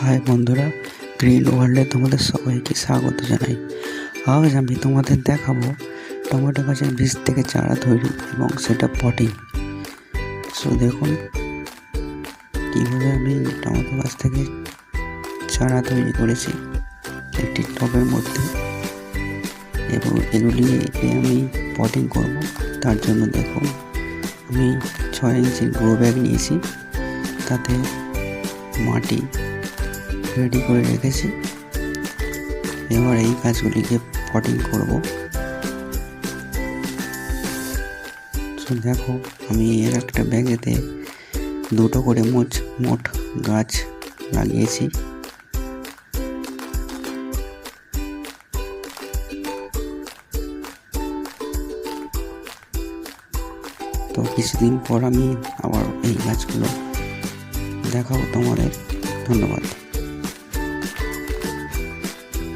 High বন্ধুরা, green ওয়ার্ল্ডে তোমাদের সবাইকে স্বাগত জানাই। আজ আমি তোমাদের দেখাবো টমেটো গাছের বীজ থেকে চারা তৈরি এবং সেটা পটিং। সো দেখুন কীভাবে আমি টমেটো গাছ থেকে চারা তৈরি করেছি একটি টবের মধ্যে, এবং এগুলিকে আমি পটিং করব। তার জন্য দেখুন আমি 6 ইঞ্চির গ্রো ব্যাগ নিয়েছি, তাতে মাটি রেডি করে রেখেছি। এবার এই গাছগুলিকে পটিং করব। তো দেখো আমি এর একটা ব্যাগেতে 2টো করে মোট গাছ লাগিয়েছি। তো কিছুদিন পর আমি আবার এই গাছগুলো দেখাবো তোমাদের। ধন্যবাদ।